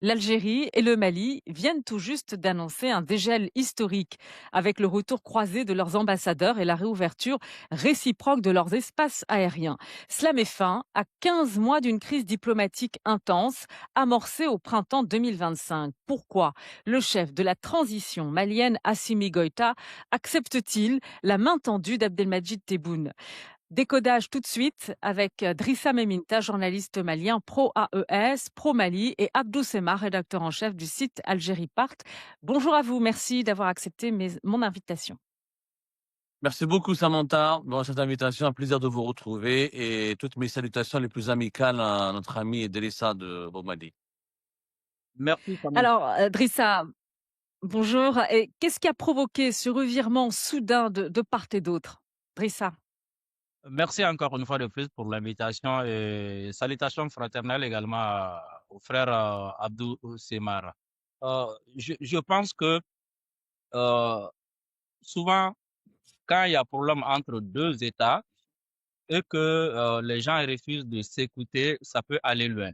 L'Algérie et le Mali viennent tout juste d'annoncer un dégel historique avec le retour croisé de leurs ambassadeurs et la réouverture réciproque de leurs espaces aériens. Cela met fin à 15 mois d'une crise diplomatique intense amorcée au printemps 2025. Pourquoi le chef de la transition malienne Assimi Goïta accepte-t-il la main tendue d'Abdelmadjid Tebboune? Décodage tout de suite avec Drissa Meminta, journaliste malien pro-AES, pro-Mali, et Abdou Sema, rédacteur en chef du site Algérie Part. Bonjour à vous, merci d'avoir accepté mon invitation. Merci beaucoup Samantha pour cette invitation, un plaisir de vous retrouver et toutes mes salutations les plus amicales à notre ami Delissa de Bomadi. Merci, Samantha. Alors, Drissa, bonjour. Et qu'est-ce qui a provoqué ce revirement soudain de part et d'autre? Drissa. Merci encore une fois de plus pour l'invitation et salutations fraternelles également au frère Abdou Semar. Je pense que euh, souvent, quand il y a problème entre deux États et que les gens refusent de s'écouter, ça peut aller loin.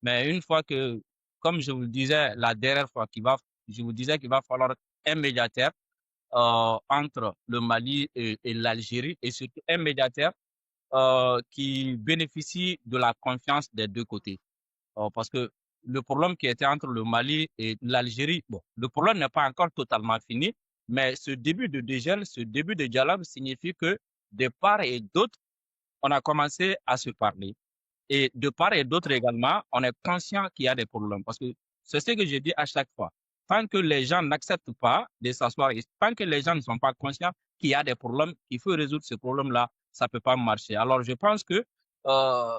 Mais une fois que, comme je vous le disais la dernière fois, je vous disais qu'il va falloir un médiateur entre le Mali et l'Algérie et surtout un médiateur qui bénéficie de la confiance des deux côtés. Parce que le problème qui était entre le Mali et l'Algérie, bon, le problème n'est pas encore totalement fini, mais ce début de dégel, ce début de dialogue signifie que de part et d'autre, on a commencé à se parler. Et de part et d'autre également, on est conscient qu'il y a des problèmes. Parce que c'est ce que je dis à chaque fois. Tant que les gens n'acceptent pas de s'asseoir, et tant que les gens ne sont pas conscients qu'il y a des problèmes, qu'il faut résoudre ces problèmes-là, ça ne peut pas marcher. Alors, je pense que, euh,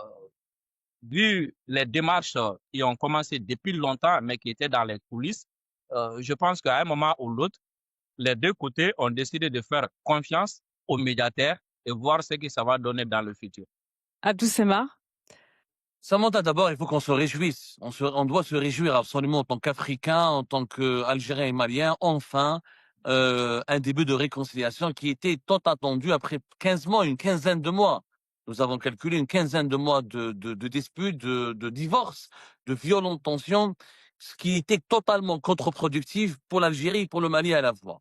vu les démarches qui ont commencé depuis longtemps, mais qui étaient dans les coulisses, je pense qu'à un moment ou l'autre, les deux côtés ont décidé de faire confiance aux médiateurs et voir ce que ça va donner dans le futur. Abdou Sema. Samantha, d'abord, il faut qu'on se réjouisse. On doit se réjouir absolument en tant qu'Africains, en tant qu'Algériens et Maliens, enfin, un début de réconciliation qui était tant attendu après 15 mois, une quinzaine de mois. Nous avons calculé une quinzaine de mois de disputes, de divorces, de violentes tensions, ce qui était totalement contre-productif pour l'Algérie et pour le Mali à la fois.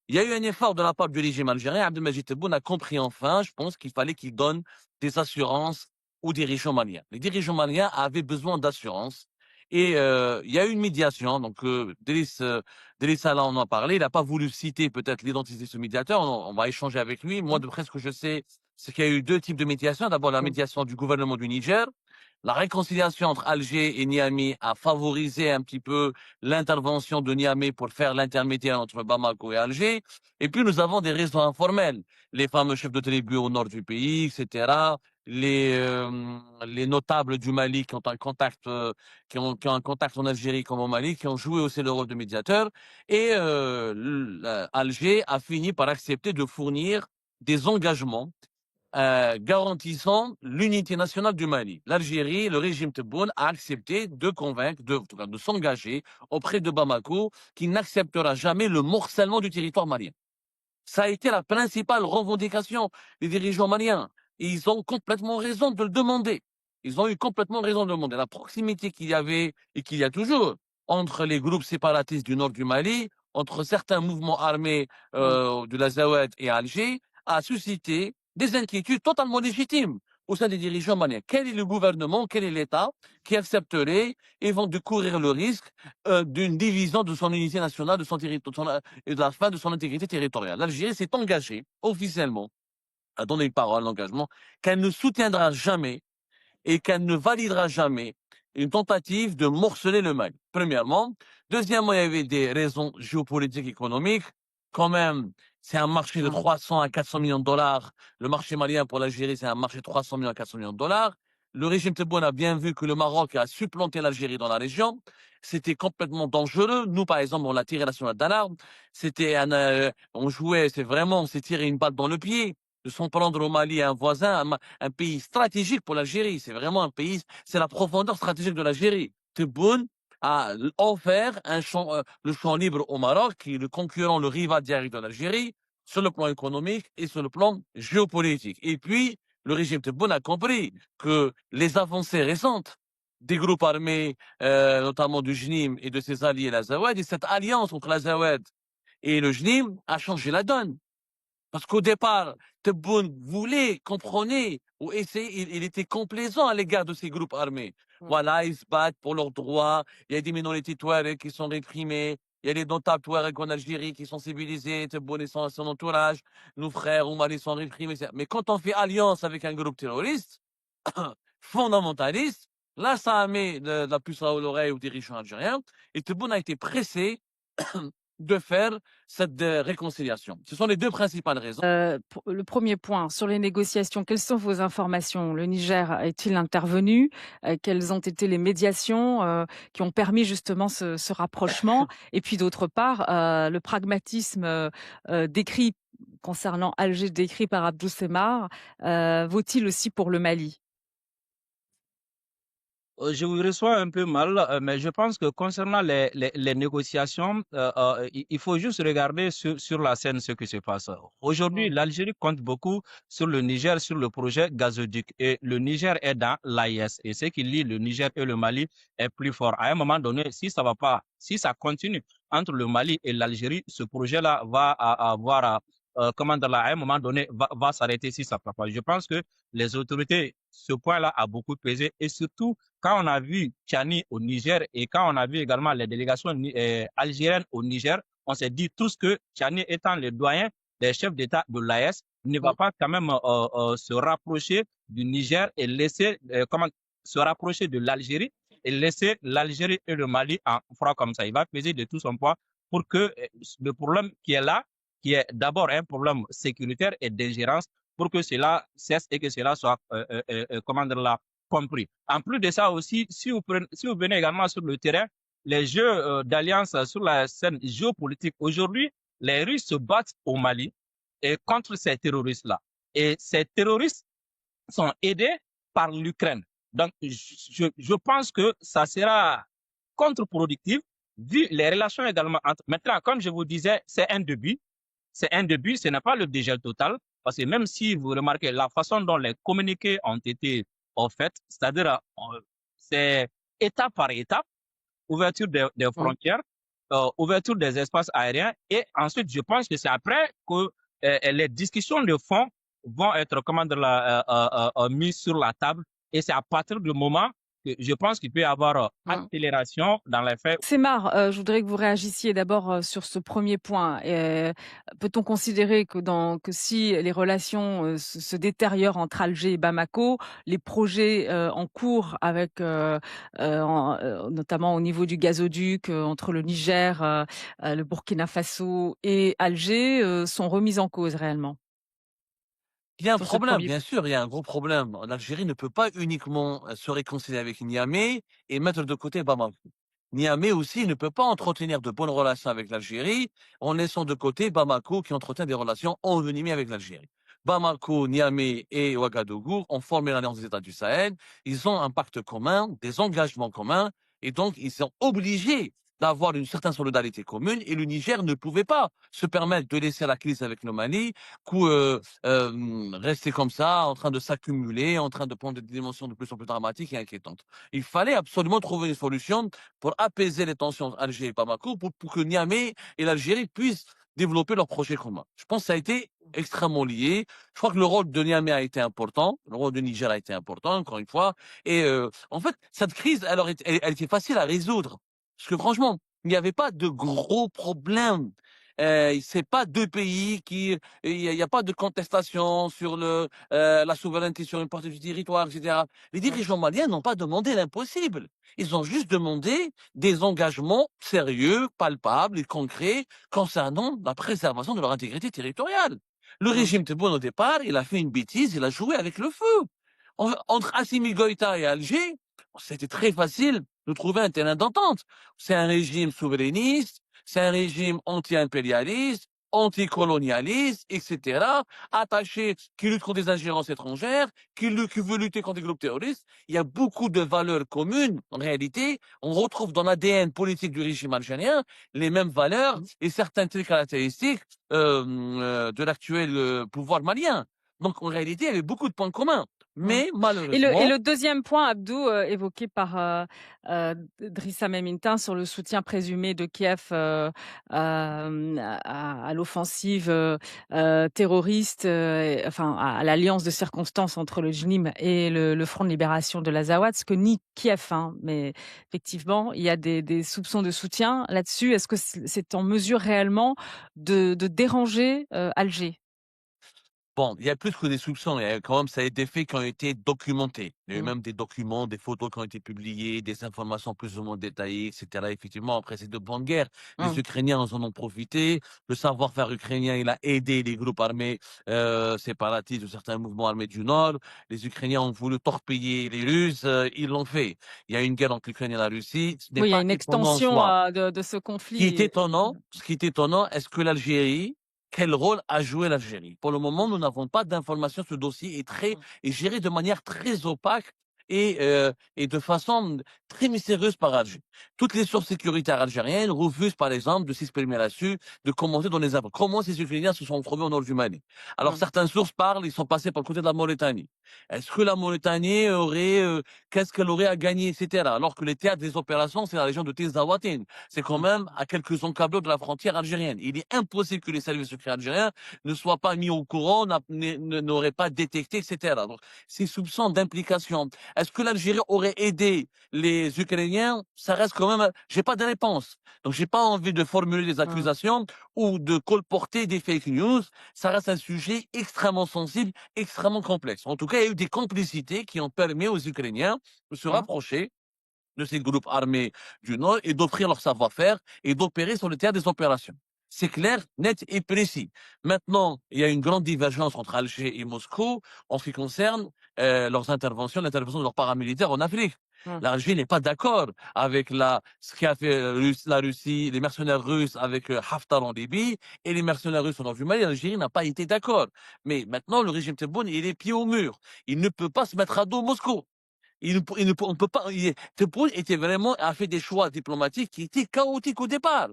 Il y a eu un effort de la part du régime algérien. Abdelmadjid Tebboune a compris enfin, je pense, qu'il fallait qu'il donne des assurances aux dirigeants maliens. Les dirigeants maliens avaient besoin d'assurance et il y a eu une médiation. Donc, Delis Salah en a parlé. Il n'a pas voulu citer peut-être l'identité de ce médiateur. On va échanger avec lui. Moi, de près ce que je sais, c'est qu'il y a eu deux types de médiation. D'abord, la médiation du gouvernement du Niger. La réconciliation entre Alger et Niamey a favorisé un petit peu l'intervention de Niamey pour faire l'intermédiaire entre Bamako et Alger. Et puis, nous avons des raisons informelles. Les fameux chefs de tribu au nord du pays, etc. Les notables du Mali qui ont un contact, qui ont un contact en Algérie comme au Mali, qui ont joué aussi le rôle de médiateur. Et Alger a fini par accepter de fournir des engagements garantissant l'unité nationale du Mali. L'Algérie, le régime Tebboune a accepté de convaincre, en tout cas de s'engager auprès de Bamako qu'il n'acceptera jamais le morcellement du territoire malien. Ça a été la principale revendication des dirigeants maliens. Et ils ont complètement raison de le demander. Ils ont eu complètement raison de le demander. La proximité qu'il y avait et qu'il y a toujours entre les groupes séparatistes du nord du Mali, entre certains mouvements armés de la Zawad et Alger, a suscité des inquiétudes totalement légitimes au sein des dirigeants maliens. Quel est le gouvernement, quel est l'État qui accepterait et vont de courir le risque d'une division de son unité nationale, de son territoire, et de la fin de son intégrité territoriale? L'Algérie s'est engagée officiellement a donné une parole, l'engagement, qu'elle ne soutiendra jamais et qu'elle ne validera jamais une tentative de morceler le Mali. Premièrement. Deuxièmement, il y avait des raisons géopolitiques, économiques. Quand même, c'est un marché de 300 à 400 millions de dollars. Le marché malien pour l'Algérie, c'est un marché de 300 millions à 400 millions de dollars. Le régime Tebboune a bien vu que le Maroc a supplanté l'Algérie dans la région. C'était complètement dangereux. Nous, par exemple, on a tiré la sonnette d'alarme. On jouait, on s'est tiré une balle dans le pied de s'en prendre au Mali, un voisin, un pays stratégique pour l'Algérie. C'est vraiment un pays, c'est la profondeur stratégique de l'Algérie. Tebboune a offert le champ libre au Maroc, qui est le concurrent, le rival direct de l'Algérie, sur le plan économique et sur le plan géopolitique. Et puis, le régime Tebboune a compris que les avancées récentes des groupes armés, notamment du JNIM et de ses alliés l'Azawad. Et cette alliance entre l'Azawad et le JNIM a changé la donne. Parce qu'au départ, Tebboune voulait, comprenait, ou essayait, il était complaisant à l'égard de ces groupes armés. Voilà, ils se battent pour leurs droits, il y a des minorités touareg qui sont réprimées, il y a les notables touareg en Algérie qui sont civilisés, Tebboune et son entourage, nos frères au Mali sont réprimés. Mais quand on fait alliance avec un groupe terroriste, fondamentaliste, là, ça met de la puce à l'oreille aux dirigeants algériens, et Tebboune a été pressé de faire cette réconciliation. Ce sont les deux principales raisons. Le premier point, sur les négociations, quelles sont vos informations? Le Niger est-il intervenu? Quelles ont été les médiations qui ont permis justement ce rapprochement? Et puis d'autre part, le pragmatisme décrit concernant Alger, décrit par Abdou Semar, vaut-il aussi pour le Mali? Je vous reçois un peu mal, mais je pense que concernant les négociations, il faut juste regarder sur la scène ce qui se passe. Aujourd'hui, l'Algérie compte beaucoup sur le Niger, sur le projet gazoduc. Et le Niger est dans l'AIS. Et ce qui lie le Niger et le Mali est plus fort. À un moment donné, si ça va pas, si ça continue entre le Mali et l'Algérie, ce projet-là va avoir, comment dire là, à un moment donné, va s'arrêter si ça ne va pas. Je pense que les autorités, ce point-là a beaucoup pesé et surtout, quand on a vu Tchani au Niger et quand on a vu également les délégations algériennes au Niger, on s'est dit tous que Tchani étant le doyen des chefs d'État de l'AES, ne va pas quand même se rapprocher du Niger et laisser se rapprocher de l'Algérie et laisser l'Algérie et le Mali en froid comme ça. Il va peser de tout son poids pour que le problème qui est là, qui est d'abord un problème sécuritaire et d'ingérence, pour que cela cesse et que cela soit comment dire là, compris. En plus de ça aussi, si vous venez également sur le terrain, les jeux d'alliance sur la scène géopolitique, aujourd'hui, les Russes se battent au Mali et contre ces terroristes-là. Et ces terroristes sont aidés par l'Ukraine. Donc, je pense que ça sera contre-productif vu les relations également entre... Maintenant, comme je vous disais, c'est un début. C'est un début, ce n'est pas le dégel total. Parce que même si vous remarquez la façon dont les communiqués ont été faits, c'est-à-dire c'est étape par étape, ouverture des frontières, ouverture des espaces aériens, et ensuite je pense que c'est après que les discussions de fond vont être mises sur la table, et c'est à partir du moment que je pense qu'il peut y avoir accélération dans les faits. Semar, je voudrais que vous réagissiez d'abord sur ce premier point. Peut-on considérer que si les relations se détériorent entre Alger et Bamako, les projets en cours avec notamment au niveau du gazoduc entre le Niger, le Burkina Faso et Alger sont remis en cause réellement? Il y a un Sur ce problème, premier bien sûr, il y a un gros problème. L'Algérie ne peut pas uniquement se réconcilier avec Niamey et mettre de côté Bamako. Niamey aussi ne peut pas entretenir de bonnes relations avec l'Algérie en laissant de côté Bamako qui entretient des relations envenimées avec l'Algérie. Bamako, Niamey et Ouagadougou ont formé l'Alliance des États du Sahel. Ils ont un pacte commun, des engagements communs, et donc ils sont obligés d'avoir une certaine solidarité commune, et le Niger ne pouvait pas se permettre de laisser la crise avec le Mali rester comme ça, en train de s'accumuler, en train de prendre des dimensions de plus en plus dramatiques et inquiétantes. Il fallait absolument trouver une solution pour apaiser les tensions entre Alger et Bamako, pour que Niamey et l'Algérie puissent développer leurs projets communs. Je pense que ça a été extrêmement lié. Je crois que le rôle de Niamey a été important, le rôle de Niger a été important, encore une fois. Et en fait, cette crise, alors, elle était facile à résoudre. Parce que franchement, il n'y avait pas de gros problèmes. C'est pas deux pays qui, il y a pas de contestation sur la souveraineté sur une partie du territoire, etc. Les dirigeants maliens n'ont pas demandé l'impossible. Ils ont juste demandé des engagements sérieux, palpables et concrets concernant la préservation de leur intégrité territoriale. Le régime Tebboune, au départ, il a fait une bêtise, il a joué avec le feu. Entre Assimi Goïta et Alger, c'était très facile de trouver un terrain d'entente. C'est un régime souverainiste, c'est un régime anti-impérialiste, anticolonialiste, etc., attaché, qui lutte contre les ingérences étrangères, qui veut lutter contre les groupes terroristes. Il y a beaucoup de valeurs communes. En réalité, on retrouve dans l'ADN politique du régime algérien les mêmes valeurs et certaines traits caractéristiques de l'actuel pouvoir malien. Donc, en réalité, il y avait beaucoup de points communs. Mmh. Mais Et malheureusement, le deuxième point, Abdou, évoqué par, Drissa Memintin sur le soutien présumé de Kiev, à l'offensive, terroriste, enfin à l'alliance de circonstances entre le JNIM et le Front de libération de l'Azawad, ce que nie Kiev, hein. Mais effectivement, il y a des soupçons de soutien là-dessus. Est-ce que c'est en mesure réellement de déranger, Alger? bon, il y a plus que des soupçons, il y a quand même ça a des faits qui ont été documentés. Il y a eu Mmh. même des documents, des photos qui ont été publiées, des informations plus ou moins détaillées, et cetera. Effectivement, après ces 2 grandes guerres, les Mmh. Ukrainiens en ont profité. Le savoir-faire ukrainien, il a aidé les groupes armés, séparatistes de certains mouvements armés du Nord. Les Ukrainiens ont voulu torpiller les Russes, ils l'ont fait. Il y a eu une guerre entre l'Ukraine et la Russie. Ce n'est Oui, il y a pas une étonnant en extension, soi. de ce conflit. Ce qui est étonnant, est-ce que l'Algérie quel rôle a joué l'Algérie? Pour le moment, nous n'avons pas d'informations. Ce dossier Mmh. est géré de manière très opaque et de façon très mystérieuse par Alger. Toutes les sources sécuritaires algériennes refusent, par exemple, de s'exprimer là-dessus, de commenter dans les infos. Comment ces Ukrainiens se sont trouvés au nord du Mali? Alors, Mmh. certaines sources parlent, ils sont passés par le côté de la Mauritanie. Est-ce que la Mauritanie aurait, qu'est-ce qu'elle aurait à gagner, etc. Alors que les théâtres des opérations, c'est la région de Tizaouatine. C'est quand Mmh. même à quelques encablures de la frontière algérienne. Il est impossible que les services secrets algériens ne soient pas mis au courant, n'auraient pas détecté, etc. Donc, ces soupçons d'implication. Est-ce que l'Algérie aurait aidé les Ukrainiens? Ça reste quand même, j'ai pas de réponse. Donc, j'ai pas envie de formuler des Mmh. accusations ou de colporter des fake news. Ça reste un sujet extrêmement sensible, extrêmement complexe. En tout cas, il y a eu des complicités qui ont permis aux Ukrainiens de se Mmh. rapprocher de ces groupes armés du Nord et d'offrir leur savoir-faire et d'opérer sur le théâtre des opérations. C'est clair, net et précis. Maintenant, il y a une grande divergence entre Alger et Moscou en ce qui concerne leurs interventions, l'intervention de leurs paramilitaires en Afrique. Mmh. L'Algérie n'est pas d'accord avec ce qu'a fait la Russie, les mercenaires russes avec Haftar en Libye et les mercenaires russes au nord du Mali. L'Algérie n'a pas été d'accord. Mais maintenant, le régime Tebboune, il est pied au mur. Il ne peut pas se mettre à dos Moscou. On peut pas. Tebboune était vraiment a fait des choix diplomatiques qui étaient chaotiques au départ.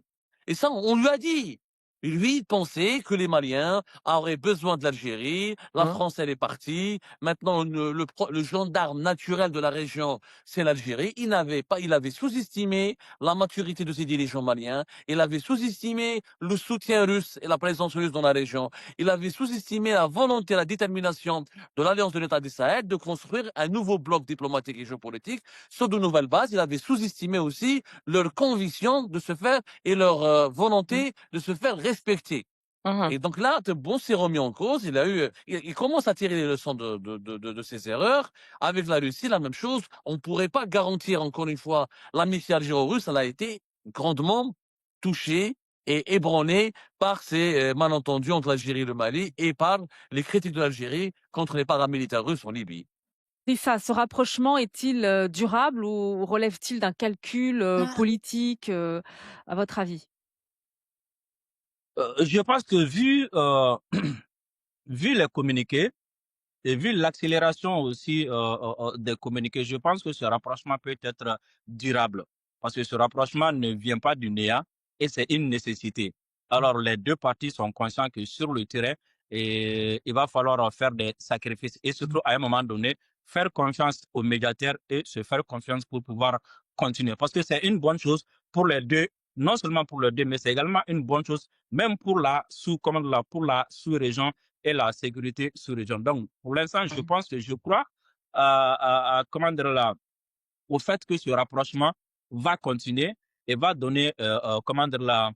Et ça, on lui a dit. Lui, il pensait que les Maliens auraient besoin de l'Algérie. La Mmh. France, elle est partie. Maintenant, le gendarme naturel de la région, c'est l'Algérie. Il avait sous-estimé la maturité de ses dirigeants maliens. Il avait sous-estimé le soutien russe et la présence russe dans la région. Il avait sous-estimé la volonté, la détermination de l'Alliance de l'État du Sahel de construire un nouveau bloc diplomatique et géopolitique sur de nouvelles bases. Il avait sous-estimé aussi leur conviction de se faire et leur Mmh. volonté de se faire respecter. Mmh. Et donc là, Tebboune s'est remis en cause. Il commence à tirer les leçons de ses erreurs. Avec la Russie, la même chose. On ne pourrait pas garantir, encore une fois, l'amitié algéro-russe. Elle a été grandement touchée et ébranlée par ces malentendus entre l'Algérie et le Mali et par les critiques de l'Algérie contre les paramilitaires russes en Libye. Et ça, ce rapprochement est-il, durable ou relève-t-il d'un calcul, politique, à votre avis? Je pense que vu les communiqués et vu l'accélération aussi des communiqués, je pense que ce rapprochement peut être durable. Parce que ce rapprochement ne vient pas du néant et c'est une nécessité. Alors, les deux parties sont conscients que sur le terrain, il va falloir faire des sacrifices et surtout à un moment donné, faire confiance aux médiateurs et se faire confiance pour pouvoir continuer. Parce que c'est une bonne chose pour les deux, non seulement pour les deux, mais c'est également une bonne chose même pour pour la sous-région et la sécurité sous-région. Donc, pour l'instant, je Mmh. pense que je crois comment dire là, au fait que ce rapprochement va continuer et va donner comment dire là,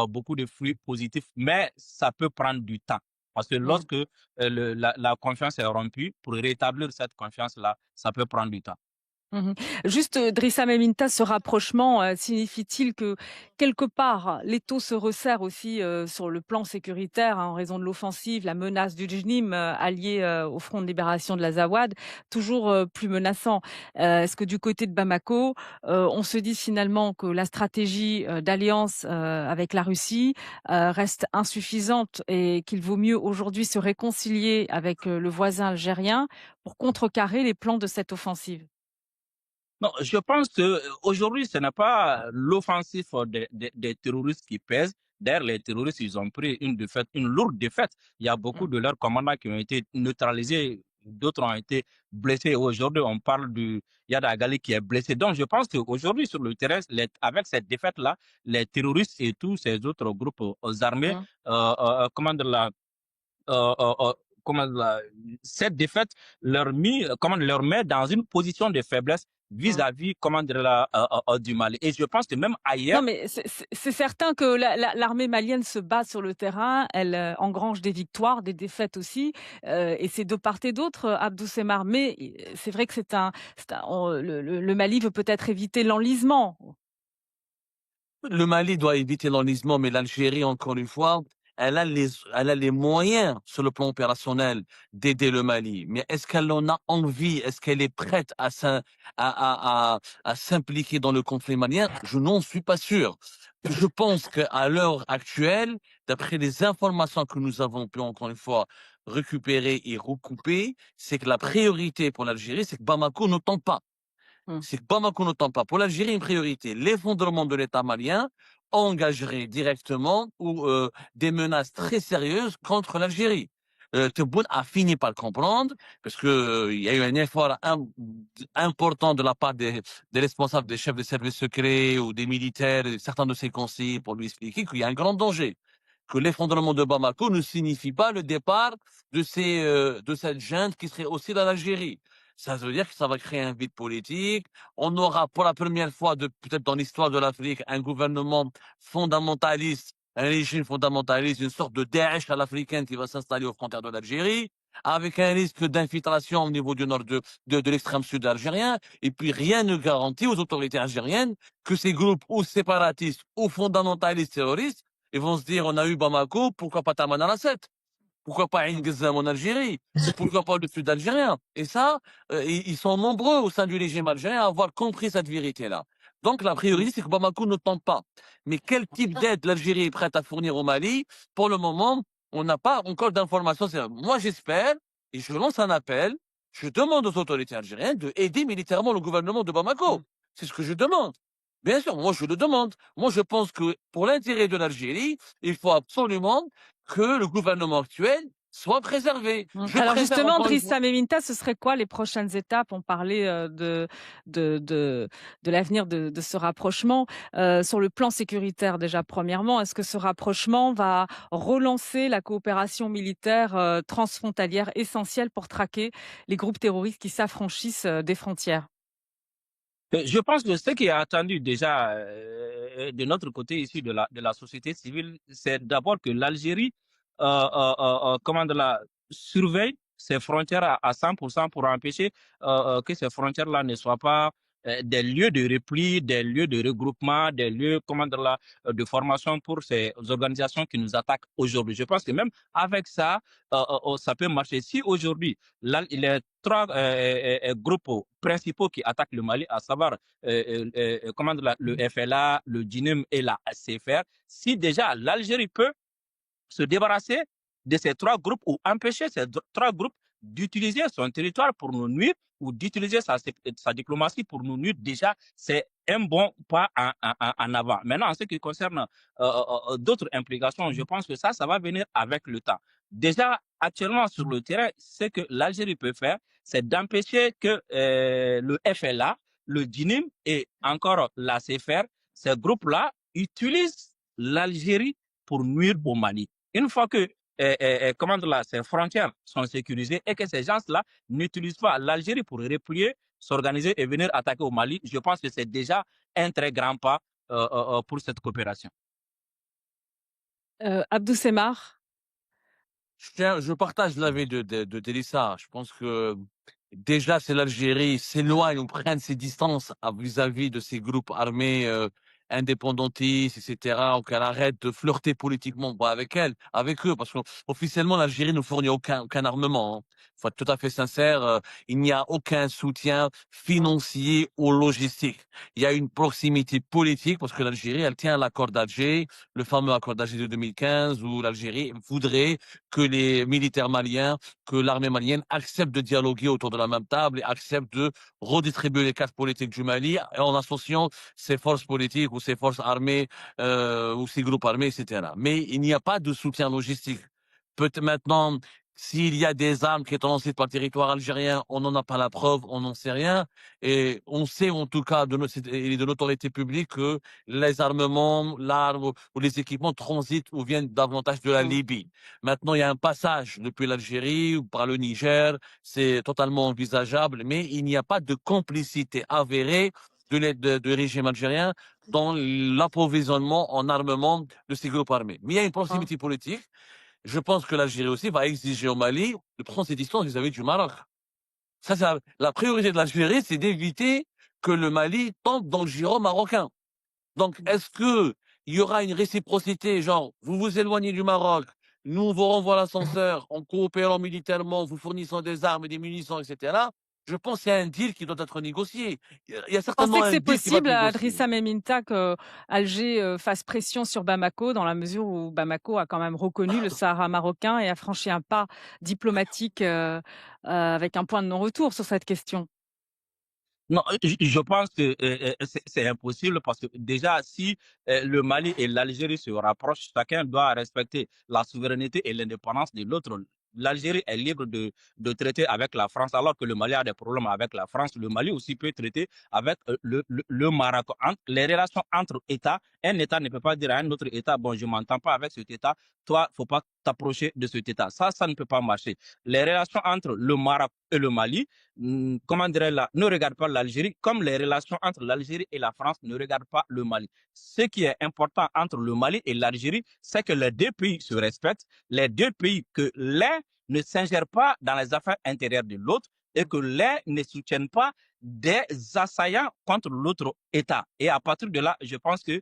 beaucoup de fruits positifs, mais ça peut prendre du temps. Parce que Mmh. lorsque la confiance est rompue, pour rétablir cette confiance-là, ça peut prendre du temps. Mmh. Juste, Drissa Meminta, ce rapprochement, signifie-t-il que, quelque part, l'étau se resserre aussi, sur le plan sécuritaire, hein, en raison de l'offensive, la menace du JNIM, allié, au Front de libération de l'Azawad, toujours, plus menaçant? Est-ce que du côté de Bamako, on se dit finalement que la stratégie, d'alliance, avec la Russie, reste insuffisante et qu'il vaut mieux aujourd'hui se réconcilier avec, le voisin algérien pour contrecarrer les plans de cette offensive? Non, je pense que aujourd'hui, ce n'est pas l'offensive des terroristes qui pèse. D'ailleurs, les terroristes, ils ont pris une défaite, une lourde défaite. Il y a beaucoup Mmh. de leurs commandants qui ont été neutralisés d'autres ont été blessés. Aujourd'hui, on parle du Yad Agali qui est blessé. Donc, je pense qu'aujourd'hui, sur le terrain, avec cette défaite-là, les terroristes et tous ces autres groupes armés, Mmh. comment dire, euh, euh, euh, comment cette défaite leur met dans une position de faiblesse Mmh. vis-à-vis comment dire, du Mali. Et je pense que même ailleurs, Non, mais c'est certain que l'armée malienne se bat sur le terrain, elle, engrange des victoires, des défaites aussi, et c'est de part et d'autre, Abdou Semar. Mais c'est vrai que c'est un on le Mali veut peut-être éviter l'enlisement. Le Mali doit éviter l'enlisement, mais l'Algérie, encore une fois, elle a les moyens sur le plan opérationnel d'aider le Mali. Mais est-ce qu'elle en a envie? Est-ce qu'elle est prête à s'impliquer dans le conflit malien? Je n'en suis pas sûr. Je pense qu'à l'heure actuelle, d'après les informations que nous avons pu, encore une fois, récupérer et recouper, c'est que la priorité pour l'Algérie, c'est que Bamako ne tombe pas. Mmh. C'est que Bamako ne tombe pas. Pour l'Algérie, une priorité. L'effondrement de l'État malien engagerait directement des menaces très sérieuses contre l'Algérie. Tebboune a fini par le comprendre parce que il y a eu un effort important de la part des responsables, des chefs de services secrets ou des militaires, et certains de ses conseillers pour lui expliquer qu'il y a un grand danger, que l'effondrement de Bamako ne signifie pas le départ de cette junte qui serait aussi dans l'Algérie. Ça veut dire que ça va créer un vide politique. On aura pour la première fois peut-être dans l'histoire de l'Afrique un gouvernement fondamentaliste, un régime fondamentaliste, une sorte de Daesh à l'africaine qui va s'installer aux frontières de l'Algérie, avec un risque d'infiltration au niveau du nord de l'extrême sud algérien. Et puis rien ne garantit aux autorités algériennes que ces groupes ou séparatistes ou fondamentalistes terroristes, ils vont se dire on a eu Bamako, pourquoi pas Taman al-Assad? Pourquoi pas Ain Gazzam en Algérie? Ou pourquoi pas le sud algérien? Et ça, ils sont nombreux au sein du régime algérien à avoir compris cette vérité-là. Donc la priorité, c'est que Bamako ne tente pas. Mais quel type d'aide l'Algérie est prête à fournir au Mali? Pour le moment, on n'a pas encore d'informations. Moi, j'espère, et je lance un appel, je demande aux autorités algériennes de aider militairement le gouvernement de Bamako. Mmh. C'est ce que je demande. Bien sûr, moi je le demande. Moi je pense que pour l'intérêt de l'Algérie, il faut absolument que le gouvernement actuel soit préservé. Mmh. Je Alors préfère justement, encore une Driss fois. Saméminta, ce serait quoi les prochaines étapes? On parlait, de de de l'avenir de ce rapprochement. Sur le plan sécuritaire déjà, premièrement, est-ce que ce rapprochement va relancer la coopération militaire, transfrontalière essentielle pour traquer les groupes terroristes qui s'affranchissent, des frontières? Je pense que ce qui est attendu déjà de notre côté ici de la société civile, c'est d'abord que l'Algérie comment de la surveille ses frontières à 100% pour empêcher que ces frontières-là ne soient pas des lieux de repli, des lieux de regroupement, des lieux comment de, de formation pour ces organisations qui nous attaquent aujourd'hui. Je pense que même avec ça, ça peut marcher. Si aujourd'hui, les trois groupes principaux qui attaquent le Mali, à savoir comment dire, le FLA, le DINUM et la CFR, si déjà l'Algérie peut se débarrasser de ces trois groupes ou empêcher ces trois groupes d'utiliser son territoire pour nous nuire ou d'utiliser sa diplomatie pour nous nuire, déjà, c'est un bon pas en avant. Maintenant, en ce qui concerne d'autres implications, je pense que ça va venir avec le temps. Déjà, actuellement, sur le terrain, ce que l'Algérie peut faire, c'est d'empêcher que le FLA, le DINIM et encore la CFR, ces groupes-là utilisent l'Algérie pour nuire au Mali. Une fois que comment dire là, ces frontières sont sécurisées et que ces gens-là n'utilisent pas l'Algérie pour replier, s'organiser et venir attaquer au Mali, je pense que c'est déjà un très grand pas pour cette coopération. Abdou Semar? Je partage l'avis de Délissa. Je pense que déjà, c'est l'Algérie s'éloigne ou prenne ses distances vis-à-vis de ces groupes armés indépendantistes, etc., ou qu'elle arrête de flirter politiquement avec eux, parce qu'officiellement, l'Algérie ne fournit aucun armement. Hein. Faut être tout à fait sincère, il n'y a aucun soutien financier ou logistique. Il y a une proximité politique, parce que l'Algérie, elle tient à l'accord d'Alger, le fameux accord d'Alger de 2015, où l'Algérie voudrait que les militaires maliens, que l'armée malienne accepte de dialoguer autour de la même table et accepte de redistribuer les cartes politiques du Mali en associant ses forces politiques ou ses forces armées ou ses groupes armés, etc. Mais il n'y a pas de soutien logistique. Peut-être maintenant, S'il y a des armes qui sont lancées par le territoire algérien, on n'en a pas la preuve, on n'en sait rien. Et on sait en tout cas de l'autorité publique que les armements, l'arme ou les équipements transitent ou viennent davantage de la Mm. Libye. Maintenant, il y a un passage depuis l'Algérie ou par le Niger, c'est totalement envisageable, mais il n'y a pas de complicité avérée du régime algérien dans l'approvisionnement en armement de ces groupes armés. Mais il y a une Hein. proximité politique. Je pense que l'Algérie aussi va exiger au Mali de prendre ses distances vis-à-vis du Maroc. Ça, c'est la priorité de l'Algérie, c'est d'éviter que le Mali tombe dans le giron marocain. Donc, est-ce que il y aura une réciprocité, genre, vous vous éloignez du Maroc, nous, on vous renvoie l'ascenseur en coopérant militairement, vous fournissant des armes et des munitions, etc. Je pense qu'il y a un deal qui doit être négocié. Il y a Pensez certainement que un c'est deal qui va être possible, à négocié. Drissa Meminta, que Alger fasse pression sur Bamako, dans la mesure où Bamako a quand même reconnu le Sahara marocain et a franchi un pas diplomatique avec un point de non-retour sur cette question. Non, je pense que c'est impossible parce que déjà, si le Mali et l'Algérie se rapprochent, chacun doit respecter la souveraineté et l'indépendance de l'autre. L'Algérie est libre de traiter avec la France, alors que le Mali a des problèmes avec la France. Le Mali aussi peut traiter avec le Maroc. Les relations entre États, un État ne peut pas dire à un autre État, bon, je m'entends pas avec cet État, toi, faut pas t'approcher de cet État. Ça ne peut pas marcher. Les relations entre le Maroc et le Mali, comment dirais-je, ne regarde pas l'Algérie, comme les relations entre l'Algérie et la France ne regardent pas le Mali. Ce qui est important entre le Mali et l'Algérie, c'est que les deux pays se respectent, les deux pays, que l'un ne s'ingère pas dans les affaires intérieures de l'autre et que l'un ne soutienne pas des assaillants contre l'autre État. Et à partir de là, je pense que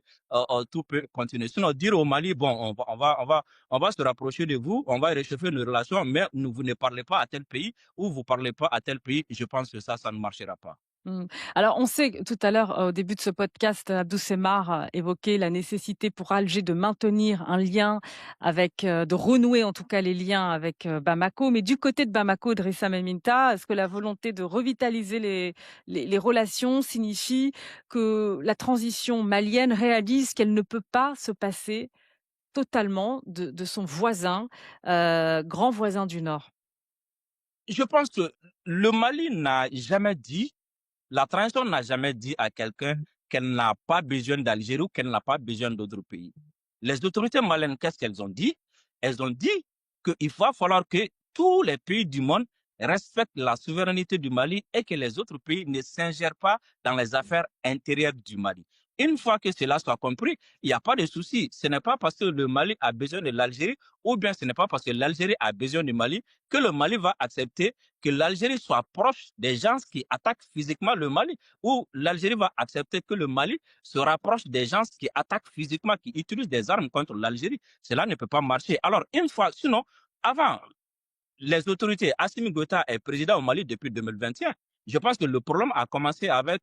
tout peut continuer. Sinon, dire au Mali, bon, on va se rapprocher de vous, on va réchauffer nos relations, mais vous ne parlez pas à tel pays ou vous parlez pas à tel pays, je pense que ça ne marchera pas. Mmh. Alors, on sait que tout à l'heure, au début de ce podcast, Abdou Semar évoquait la nécessité pour Alger de maintenir un lien avec, de renouer en tout cas les liens avec Bamako. Mais du côté de Bamako, Drissa Meminta, est-ce que la volonté de revitaliser les relations signifie que la transition malienne réalise qu'elle ne peut pas se passer totalement de son voisin, grand voisin du Nord? Je pense que le Mali n'a jamais dit, la transition n'a jamais dit à quelqu'un qu'elle n'a pas besoin d'Algérie ou qu'elle n'a pas besoin d'autres pays. Les autorités maliennes, qu'est-ce qu'elles ont dit? Elles ont dit qu'il va falloir que tous les pays du monde respectent la souveraineté du Mali et que les autres pays ne s'ingèrent pas dans les affaires intérieures du Mali. Une fois que cela soit compris, il n'y a pas de souci. Ce n'est pas parce que le Mali a besoin de l'Algérie ou bien ce n'est pas parce que l'Algérie a besoin du Mali que le Mali va accepter que l'Algérie soit proche des gens qui attaquent physiquement le Mali, ou l'Algérie va accepter que le Mali se rapproche des gens qui attaquent physiquement, qui utilisent des armes contre l'Algérie. Cela ne peut pas marcher. Alors, une fois, sinon, avant, les autorités, Assimi Goïta est président au Mali depuis 2021. Je pense que le problème a commencé avec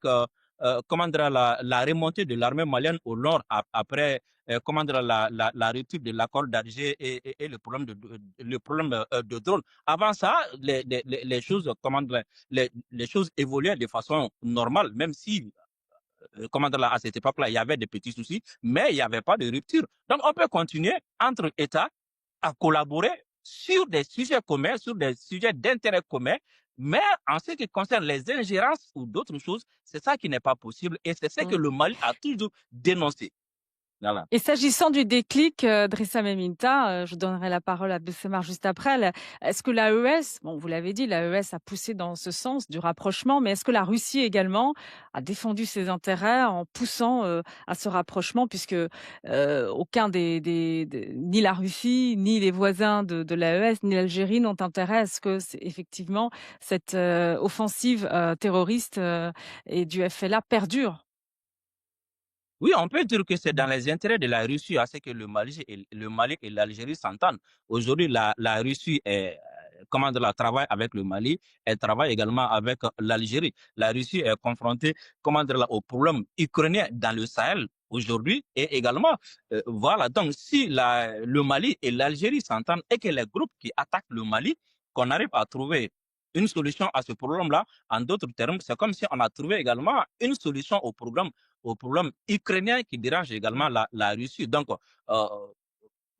comment dire, la remontée de l'armée malienne au nord après comment dire, la rupture de l'accord d'Alger et le problème de drone. Avant ça, les choses, comment dire, les choses évoluaient de façon normale, même si comment dire, à cette époque-là, il y avait des petits soucis, mais il n'y avait pas de rupture. Donc, on peut continuer entre États à collaborer sur des sujets communs, sur des sujets d'intérêt commun, mais en ce qui concerne les ingérences ou d'autres choses, c'est ça qui n'est pas possible et c'est ce que Mmh. le Mali a toujours dénoncé. Voilà. Et s'agissant du déclic, Drissa Meminta, je donnerai la parole à Bessemar juste après. Est-ce que l'AES, bon, vous l'avez dit, l'AES a poussé dans ce sens du rapprochement, mais est-ce que la Russie également a défendu ses intérêts en poussant à ce rapprochement, puisque aucun ni la Russie, ni les voisins de l'AES, ni l'Algérie n'ont intérêt à ce que effectivement cette offensive terroriste et du FLA perdure. Oui, on peut dire que c'est dans les intérêts de la Russie à ce que le Mali et l'Algérie s'entendent. Aujourd'hui, la Russie comment dire, travaille avec le Mali, elle travaille également avec l'Algérie. La Russie est confrontée, comment dire, au problème ukrainien dans le Sahel aujourd'hui et également, voilà. Donc, si le Mali et l'Algérie s'entendent et que les groupes qui attaquent le Mali, qu'on arrive à trouver une solution à ce problème-là, en d'autres termes, c'est comme si on a trouvé également une solution au problème ukrainien qui dérange également la Russie. Donc,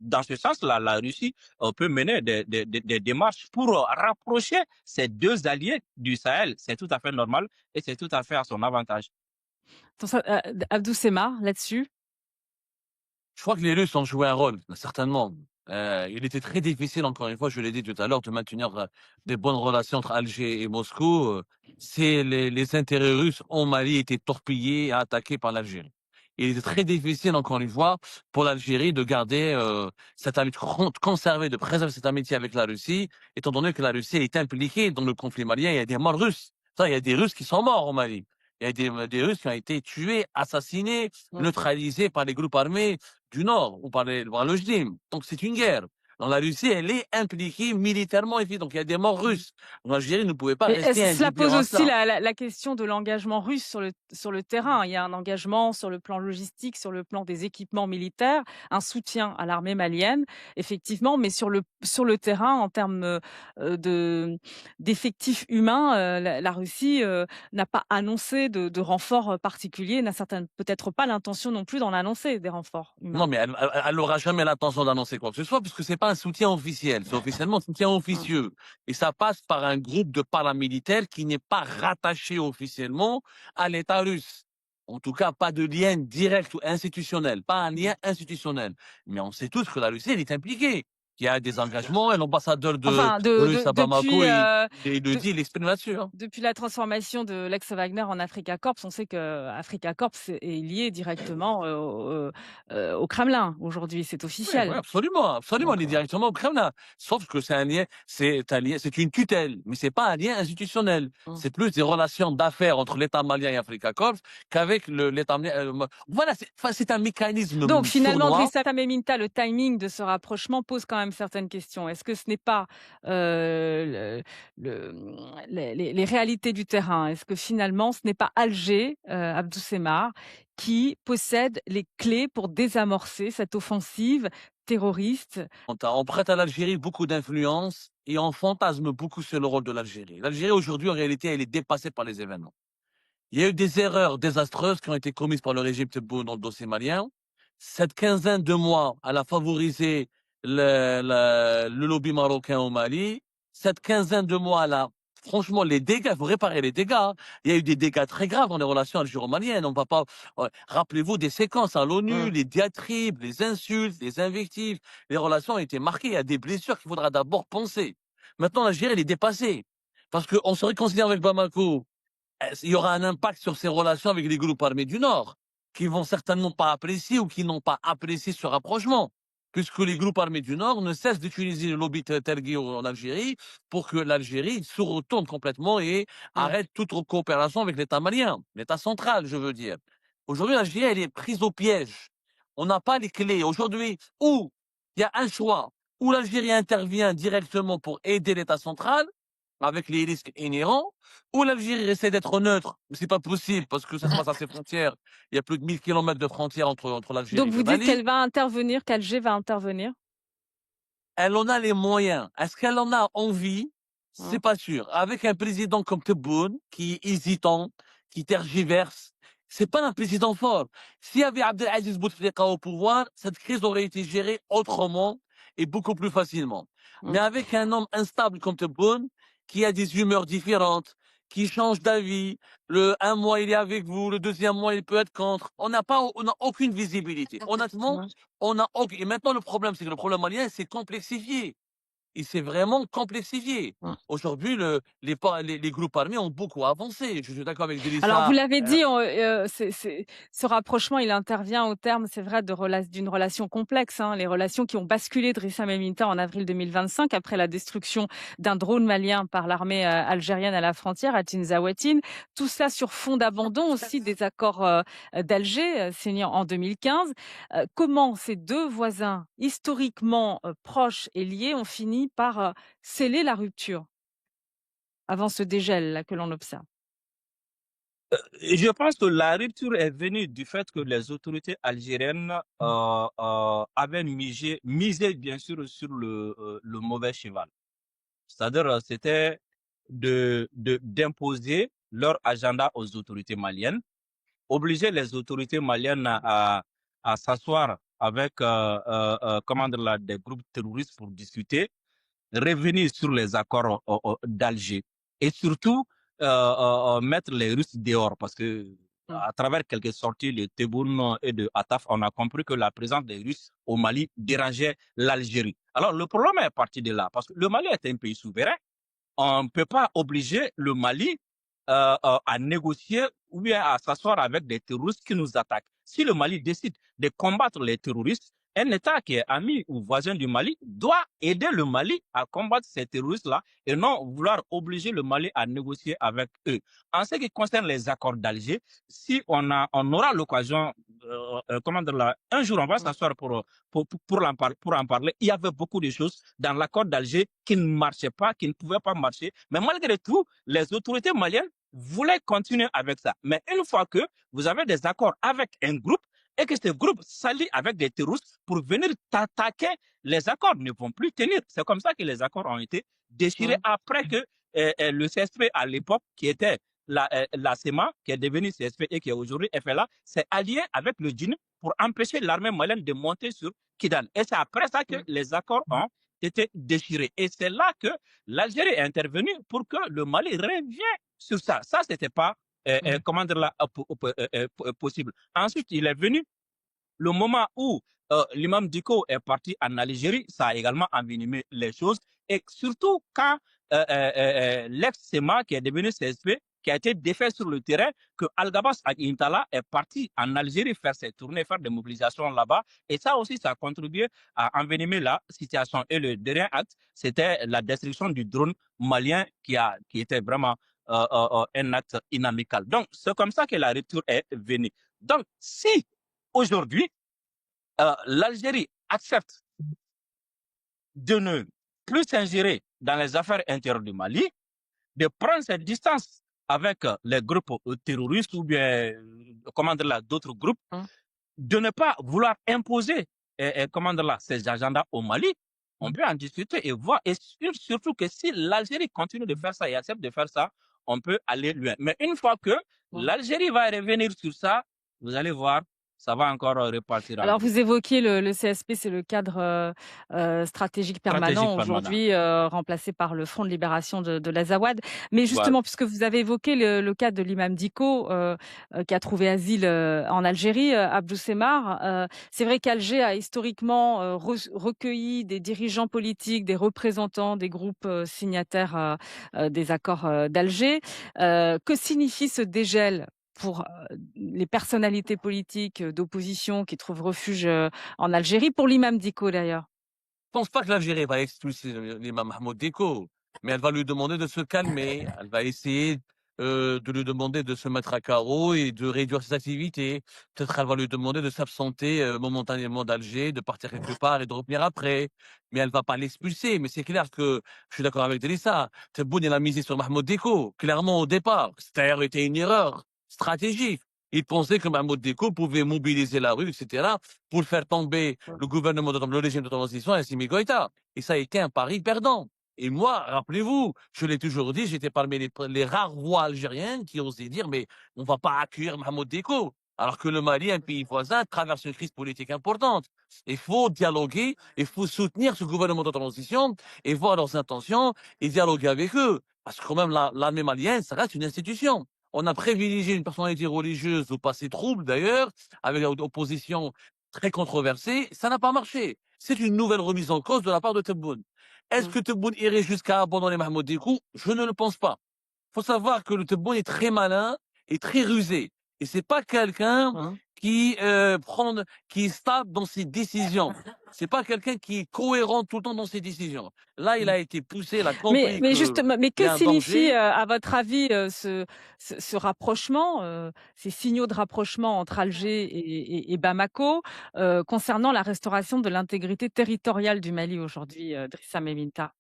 dans ce sens, la Russie peut mener des démarches pour rapprocher ces deux alliés du Sahel. C'est tout à fait normal et c'est tout à fait à son avantage. Abdou Sema, là-dessus. Je crois que les Russes ont joué un rôle, certainement. Il était très difficile, encore une fois, je l'ai dit tout à l'heure, de maintenir des bonnes relations entre Alger et Moscou. C'est les intérêts russes au Mali étaient torpillés et attaqués par l'Algérie. Il était très difficile, encore une fois, pour l'Algérie de garder cette amitié, conserver, de préserver cette amitié avec la Russie, étant donné que la Russie est impliquée dans le conflit malien. Il y a des morts russes. Ça, il y a des Russes qui sont morts au Mali. Il y a des Russes qui ont été tués, assassinés, neutralisés par les groupes armés du Nord ou par le JDIM. Donc c'est une guerre. Donc la Russie, elle est impliquée militairement ici. Donc il y a des morts russes. Donc l'Algérie ne pouvait pas Mais rester cela pose indifférent à aussi ça. la question de l'engagement russe sur le terrain. Il y a un engagement sur le plan logistique, sur le plan des équipements militaires, un soutien à l'armée malienne, effectivement, mais sur le terrain, en termes d'effectifs humains, la Russie n'a pas annoncé de renforts particuliers, n'a certainement peut-être pas l'intention non plus d'en annoncer des renforts humains. Non, mais elle aura jamais l'intention d'annoncer quoi que ce soit, puisque c'est pas un soutien officiel. C'est officiellement un soutien officieux. Et ça passe par un groupe de paramilitaires qui n'est pas rattaché officiellement à l'État russe. En tout cas, pas de lien direct ou institutionnel. Pas un lien institutionnel. Mais on sait tous que la Russie, elle est impliquée. Il y a des engagements, et l'ambassadeur de Enfin, Russe à Bamako, il le de- dit, il exprime là-dessus, hein. depuis la transformation de l'ex-Wagner en Africa Corps, on sait que Africa Corps est lié directement au Kremlin aujourd'hui, c'est Oui, oui, officiel. absolument, absolument. On Donc, est directement au Kremlin. Sauf que c'est un lien, c'est une tutelle, mais c'est pas un lien institutionnel. Mmh. C'est plus des relations d'affaires entre l'État malien et Africa Corps qu'avec l'État malien. Voilà, c'est un mécanisme Donc finalement, sournois. Drissa Meminta, le timing de ce rapprochement pose quand même certaines questions. Est-ce que ce n'est pas les réalités du terrain? Est-ce que finalement, ce n'est pas Alger, Abdou Semmar, qui possède les clés pour désamorcer cette offensive terroriste? On prête à l'Algérie beaucoup d'influence et on fantasme beaucoup sur le rôle de l'Algérie. L'Algérie, aujourd'hui, en réalité, elle est dépassée par les événements. Il y a eu des erreurs désastreuses qui ont été commises par le régime Tebboune dans le dossier malien. Cette quinzaine de mois, elle a favorisé le lobby marocain au Mali. Cette quinzaine de mois, elle a, franchement, les dégâts, il faut réparer les dégâts, hein. Il y a eu des dégâts très graves dans les relations algéro-maliennes. On va pas, rappelez-vous des séquences à l'ONU, les diatribes, les insultes, les invectives. Les relations ont été marquées. Il y a des blessures qu'il faudra d'abord penser. Maintenant, l'Algérie, elle est dépassée. Parce qu'on se réconcilie avec Bamako. Il y aura un impact sur ses relations avec les groupes armés du Nord, qui vont certainement pas apprécier ou qui n'ont pas apprécié ce rapprochement, puisque les groupes armés du Nord ne cessent d'utiliser le lobby Tergui en Algérie pour que l'Algérie se retourne complètement et arrête toute coopération avec l'État malien, l'État central, je veux dire. Aujourd'hui, l'Algérie, elle est prise au piège. On n'a pas les clés. Aujourd'hui, où il y a un choix, où l'Algérie intervient directement pour aider l'État central, avec les risques inhérents, ou l'Algérie essaie d'être neutre, mais c'est pas possible parce que ça se passe à ses frontières. Il y a plus de 1000 kilomètres de frontières entre l'Algérie Donc et vous le dites Mali. qu'elle va intervenir, qu'Alger va intervenir? Elle en a les moyens. Est-ce qu'elle en a envie? Mmh. C'est pas sûr. Avec un président comme Tebboune, qui est hésitant, qui tergiverse, c'est pas un président fort. S'il y avait Abdelaziz Bouteflika au pouvoir, cette crise aurait été gérée autrement et beaucoup plus facilement. Mmh. Mais avec un homme instable comme Tebboune, qui a des humeurs différentes, qui change d'avis, un mois il est avec vous, le deuxième mois il peut être contre. On n'a aucune visibilité. Honnêtement, et maintenant le problème, c'est que le problème malien s'est complexifié. Il s'est vraiment complexifié. Mmh. Aujourd'hui, les groupes armés ont beaucoup avancé. Je suis d'accord avec Alors vous Drissa. l'avez dit, ce rapprochement, il intervient au terme, c'est vrai, d'une relation complexe, hein, les relations qui ont basculé Drissa Meminta en avril 2025 après la destruction d'un drone malien par l'armée algérienne à la frontière à Tinzaouatine. Tout cela sur fond d'abandon aussi des accords d'Alger signés en 2015. Comment ces deux voisins historiquement proches et liés ont fini par sceller la rupture avant ce dégel là que l'on observe? Et je pense que la rupture est venue du fait que les autorités algériennes avaient misé bien sûr sur le mauvais cheval. C'est-à-dire, c'était d'imposer leur agenda aux autorités maliennes, obliger les autorités maliennes à s'asseoir avec comment dire là, des groupes terroristes pour discuter, revenir sur les accords d'Alger et surtout mettre les Russes dehors parce que Mm. à travers quelques sorties de Tebboune et de Attaf, on a compris que la présence des Russes au Mali dérangeait l'Algérie. Alors le problème est parti de là parce que le Mali est un pays souverain. On ne peut pas obliger le Mali à négocier ou bien à s'asseoir avec des terroristes qui nous attaquent. Si le Mali décide de combattre les terroristes, un État qui est ami ou voisin du Mali doit aider le Mali à combattre ces terroristes-là et non vouloir obliger le Mali à négocier avec eux. En ce qui concerne les accords d'Alger, si on aura l'occasion, comment dire là, un jour on va s'asseoir pour en parler. Il y avait beaucoup de choses dans l'accord d'Alger qui ne marchaient pas, qui ne pouvaient pas marcher. Mais malgré tout, les autorités maliennes voulaient continuer avec ça. Mais une fois que vous avez des accords avec un groupe et que ce groupe s'allie avec des terroristes pour venir t'attaquer, les accords ne vont plus tenir. C'est comme ça que les accords ont été déchirés après que le CSP à l'époque, qui était la SEMA, qui est devenue CSP et qui est aujourd'hui FLA, s'est allié avec le djinn pour empêcher l'armée malienne de monter sur Kidal. Et c'est après ça que les accords ont été déchirés. Et c'est là que l'Algérie est intervenue pour que le Mali revienne sur ça. Ça, c'était pas comment dire là, possible. Ensuite, il est venu le moment où l'imam Diko est parti en Algérie, ça a également envenimé les choses. Et surtout quand l'ex-SEMA, qui est devenu CSP, qui a été défait sur le terrain, que Al-Gabas Intala est parti en Algérie faire ses tournées, faire des mobilisations là-bas. Et ça aussi, ça a contribué à envenimer la situation. Et le dernier acte, c'était la destruction du drone malien qui était vraiment un acte inamical. Donc, c'est comme ça que la rupture est venue. Donc, si aujourd'hui, l'Algérie accepte de ne plus s'ingérer dans les affaires intérieures du Mali, de prendre ses distances avec les groupes terroristes ou bien, comment dire là, d'autres groupes, de ne pas vouloir imposer, comment dire là, ces agendas au Mali, on peut en discuter et voir, et surtout que si l'Algérie continue de faire ça et accepte de faire ça, on peut aller loin. Mais une fois que l'Algérie va revenir sur ça, vous allez voir, ça va encore repartir en Alors, couille. vous évoquiez le CSP, c'est le cadre stratégique permanent, Stratégique permanent. aujourd'hui remplacé par le Front de libération de l'Azawad. Mais Voilà. justement, puisque vous avez évoqué le cas de l'imam Diko, qui a trouvé asile en Algérie, Abdou Semar, c'est vrai qu'Alger a historiquement recueilli des dirigeants politiques, des représentants des groupes signataires des accords d'Alger. Que signifie ce dégel pour les personnalités politiques d'opposition qui trouvent refuge en Algérie, pour l'imam Diko d'ailleurs? Je pense pas que l'Algérie va expulser l'imam Mahmoud Diko, mais elle va lui demander de se calmer. Elle va essayer de lui demander de se mettre à carreau et de réduire ses activités. Peut-être elle va lui demander de s'absenter momentanément d'Alger, de partir quelque part et de revenir après. Mais elle va pas l'expulser. Mais c'est clair que je suis d'accord avec Delissa. Tebboune, il a misé sur Mahmoud Diko, clairement au départ. C'était été une erreur stratégique. Il pensait que Mahmoud Diko pouvait mobiliser la rue, etc., pour faire tomber le gouvernement, le régime de transition et Assimi Goïta. Et ça a été un pari perdant. Et moi, rappelez-vous, je l'ai toujours dit, j'étais parmi les rares voix algériennes qui osaient dire, mais on va pas accueillir Mahmoud Diko. Alors que le Mali, un pays voisin, traverse une crise politique importante. Il faut dialoguer, il faut soutenir ce gouvernement de transition et voir leurs intentions et dialoguer avec eux. Parce que quand même, l'armée malienne, ça reste une institution. On a privilégié une personnalité religieuse au passé trouble d'ailleurs, avec une opposition très controversée. Ça n'a pas marché. C'est une nouvelle remise en cause de la part de Tebboune. Est-ce que Tebboune irait jusqu'à abandonner Mahmoud Dickou? Je ne le pense pas. Il faut savoir que le Tebboune est très malin et très rusé. Et c'est pas quelqu'un qui qui est stable dans ses décisions. C'est pas quelqu'un qui est cohérent tout le temps dans ses décisions. Là, il a été poussé, il a compris Mais que justement, mais il y que a un signifie, danger. à votre avis, ce rapprochement, ces signaux de rapprochement entre Alger et Bamako, concernant la restauration de l'intégrité territoriale du Mali aujourd'hui, Drissa Meminta?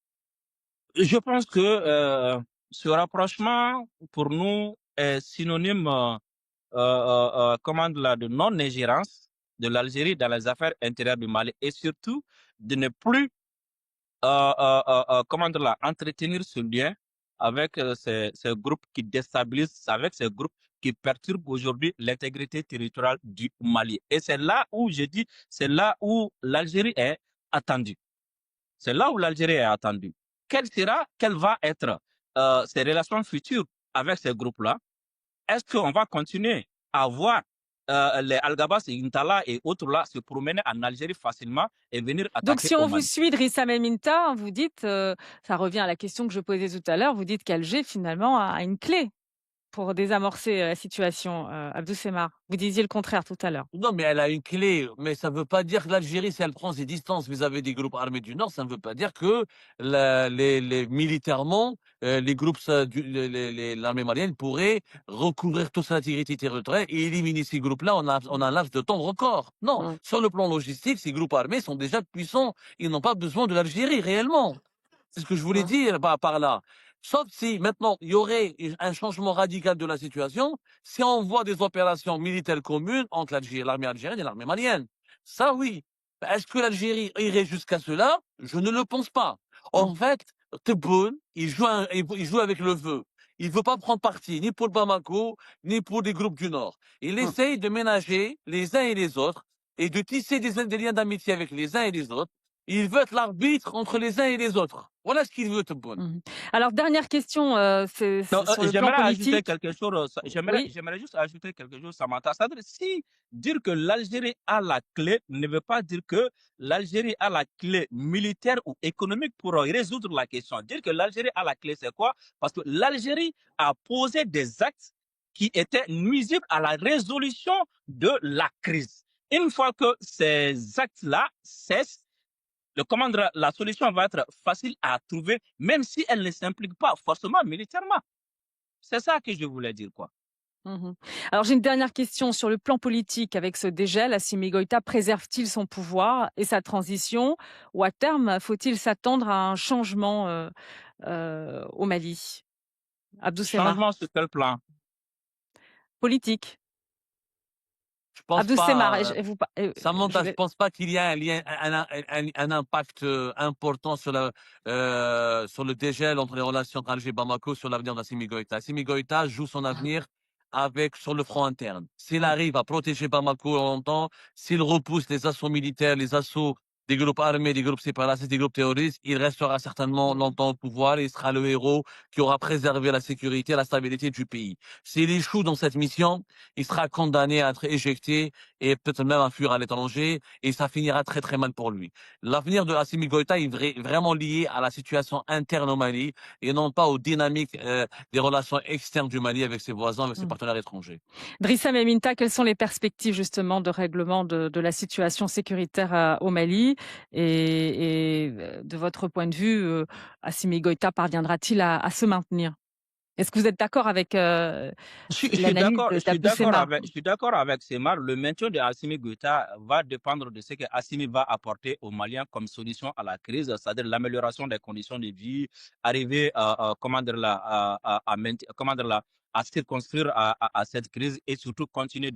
Je pense que ce rapprochement, pour nous, est synonyme comment dire là, de non-ingérence de l'Algérie dans les affaires intérieures du Mali et surtout de ne plus comment dire là, entretenir ce lien avec ces groupes qui déstabilisent, avec ces groupes qui perturbent aujourd'hui l'intégrité territoriale du Mali. Et c'est là où je dis, c'est là où l'Algérie est attendue. C'est là où l'Algérie est attendue. Quelles vont être ces relations futures avec ces groupes-là? Est-ce qu'on va continuer à voir les Al-Gabas et Intala et autres là se promener en Algérie facilement et venir Donc, attaquer si au on vous Mali? suit, Drissa Minta, vous dites, ça revient à la question que je posais tout à l'heure, vous dites qu'Alger, finalement, a une clé pour désamorcer la situation, Abdou Semar. Vous disiez le contraire tout à l'heure. Non, mais elle a une clé. Mais ça ne veut pas dire que l'Algérie, si elle prend ses distances vis-à-vis des groupes armés du Nord, ça ne veut pas dire que militairement, les groupes, l'armée malienne pourrait recouvrir toute son intégrité territoriale et éliminer ces groupes-là en un laps de temps record. Non, Mmh. sur le plan logistique, ces groupes armés sont déjà puissants. Ils n'ont pas besoin de l'Algérie réellement. C'est ce que je voulais Mmh. dire par là. Sauf si maintenant il y aurait un changement radical de la situation, si on voit des opérations militaires communes entre l'armée algérienne et l'armée malienne. Ça, oui. Est-ce que l'Algérie irait jusqu'à cela? Je ne le pense pas. En Mmh. fait, Tebboune, il joue avec le feu. Il ne veut pas prendre parti, ni pour Bamako, ni pour les groupes du Nord. Il Mmh. essaye de ménager les uns et les autres et de tisser des liens d'amitié avec les uns et les autres. Il veut être l'arbitre entre les uns et les autres. Voilà ce qu'il veut, Tebboune. Mmh. Alors, dernière question, Non, c'est sur le plan j'aimerais ajouter politique. quelque chose. Oui. J'aimerais juste ajouter quelque chose, Samantha. C'est-à-dire, si dire que l'Algérie a la clé ne veut pas dire que l'Algérie a la clé militaire ou économique pour résoudre la question. Dire que l'Algérie a la clé, c'est quoi? Parce que l'Algérie a posé des actes qui étaient nuisibles à la résolution de la crise. Une fois que ces actes-là cessent, la solution va être facile à trouver, même si elle ne s'implique pas forcément militairement. C'est ça que je voulais dire, quoi. Mmh. Alors, j'ai une dernière question sur le plan politique. Avec ce dégel, Assimi Goïta préserve-t-il son pouvoir et sa transition? Ou à terme, faut-il s'attendre à un changement au Mali? Abdou Semar. Changement sur quel plan? Politique. Je pense Abdou Semar, pas, je Samantha, je vais... pense pas qu'il y ait un lien, un impact important sur le dégel entre les relations entre Alger et Bamako sur l'avenir d'Assimi Goïta. Assimi Goïta joue son avenir sur le front interne. S'il Mmh. arrive à protéger Bamako longtemps, s'il repousse les assauts militaires, les assauts des groupes armés, des groupes séparatistes, des groupes terroristes, il restera certainement longtemps au pouvoir et il sera le héros qui aura préservé la sécurité et la stabilité du pays. S'il échoue dans cette mission, il sera condamné à être éjecté et peut-être même à fuir à l'étranger et ça finira très très mal pour lui. L'avenir de Assimi Goïta est vraiment lié à la situation interne au Mali et non pas aux dynamiques des relations externes du Mali avec ses voisins, avec ses Mmh. partenaires étrangers. Drissa Minta, quelles sont les perspectives justement de règlement de la situation sécuritaire au Mali de votre point de vue, Assimi Goïta parviendra-t-il à se maintenir? Est-ce que vous êtes d'accord avec l'analyse d'Abdou Semar? Je suis d'accord avec Semar. Le maintien de Assimi Goïta va dépendre de ce que Assimi va apporter aux Maliens comme solution à la crise, c'est-à-dire l'amélioration des conditions de vie, arriver comment dire là, comment dire là, à circonscrire à cette crise et surtout continuer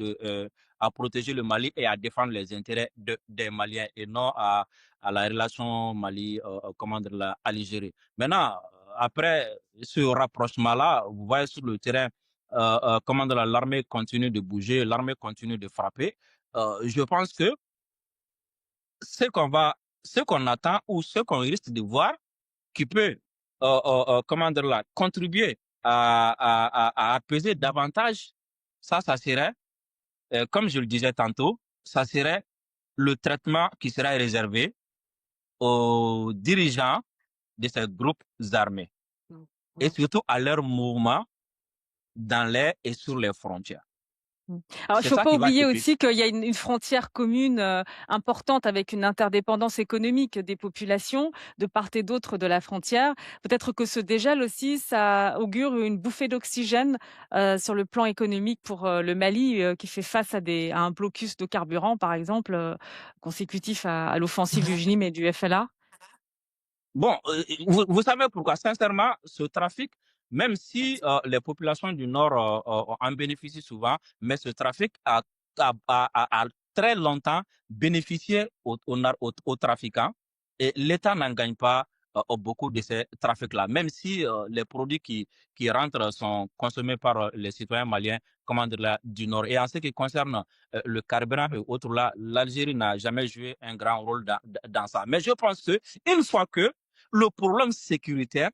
à protéger le Mali et à défendre les intérêts des Maliens et non à la relation Mali, comment dire là, Algérie. Maintenant, après ce rapprochement-là, vous voyez sur le terrain, comment dire, l'armée continue de bouger, l'armée continue de frapper. Je pense que ce qu'on attend ou ce qu'on risque de voir qui peut, comment dire là, contribuer à apaiser davantage, ça serait, comme je le disais tantôt, ça serait le traitement qui sera réservé aux dirigeants de ces groupes armés Mmh. et Mmh. surtout à leur mouvement dans les et sur les frontières. Mmh. Alors, il C'est faut ça pas qui va oublier typique. aussi qu'il y a une frontière commune importante avec une interdépendance économique des populations de part et d'autre de la frontière. Peut-être que ce dégel aussi, ça augure une bouffée d'oxygène sur le plan économique pour le Mali qui fait face à un blocus de carburant, par exemple, consécutif à l'offensive du JNIM et du FLA. Bon, vous savez pourquoi? Sincèrement, ce trafic, même si les populations du Nord en bénéficient souvent, mais ce trafic a très longtemps bénéficié aux trafiquants et l'État n'en gagne pas beaucoup de ces trafics-là, même si les produits qui rentrent sont consommés par les citoyens maliens, comment dire là, du Nord. Et en ce qui concerne le carburant et autres là, l'Algérie n'a jamais joué un grand rôle dans ça. Mais je pense que une fois que le problème sécuritaire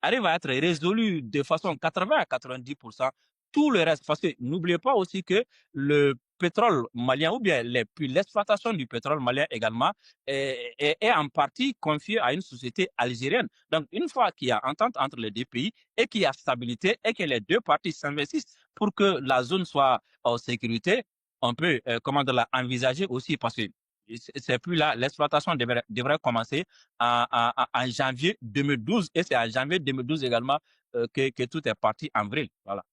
arrive à être résolu de façon 80 à 90%, tout le reste, parce que n'oubliez pas aussi que le pétrole malien ou bien puis l'exploitation du pétrole malien également est en partie confiée à une société algérienne. Donc, une fois qu'il y a entente entre les deux pays et qu'il y a stabilité et que les deux parties s'investissent pour que la zone soit en sécurité, on peut, comment dire, envisager aussi parce que c'est plus là, l'exploitation devrait commencer en janvier 2012 et c'est en janvier 2012 également que tout est parti en vrille. Voilà.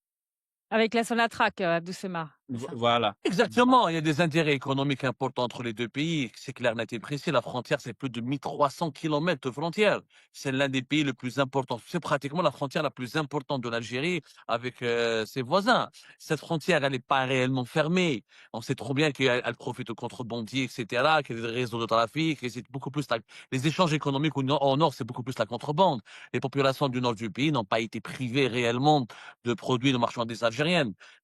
Avec la Sonatrach, Abdou Semar, c'est ça? Voilà. Exactement, il y a des intérêts économiques importants entre les deux pays. C'est clair, net et précis. La frontière, c'est plus de 1300 kilomètres de frontière. C'est l'un des pays les plus importants. C'est pratiquement la frontière la plus importante de l'Algérie avec ses voisins. Cette frontière, elle n'est pas réellement fermée. On sait trop bien qu'elle profite aux contrebandiers, etc., qu'il y a des réseaux de trafic. Et c'est beaucoup plus les échanges économiques au nord, c'est beaucoup plus la contrebande. Les populations du nord du pays n'ont pas été privées réellement de produits de marchandises algériennes.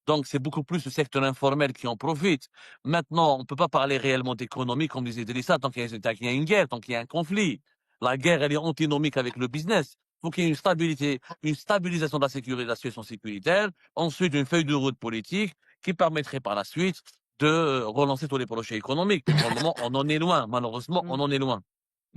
Donc, c'est beaucoup plus le secteur informel qui en profite. Maintenant, on ne peut pas parler réellement d'économie, comme disait Delissa, tant qu'il y a une guerre, tant qu'il y a un conflit. La guerre, elle est antinomique avec le business. Il faut qu'il y ait une stabilité, une stabilisation de la situation sécuritaire, ensuite une feuille de route politique qui permettrait par la suite de relancer tous les projets économiques. Mais pour le moment, on en est loin. Malheureusement, on en est loin.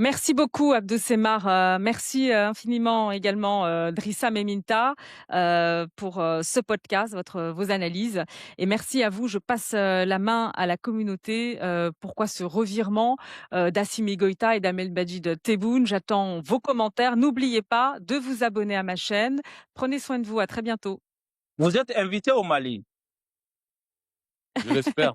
Merci beaucoup Abdou Semar. Merci infiniment également Drissa Meminta pour ce podcast, vos analyses. Et merci à vous. Je passe la main à la communauté. Pourquoi ce revirement d'Assimi Goïta et d'Abdelmadjid Tebboune? J'attends vos commentaires. N'oubliez pas de vous abonner à ma chaîne. Prenez soin de vous. À très bientôt. Vous êtes invité au Mali. Je l'espère.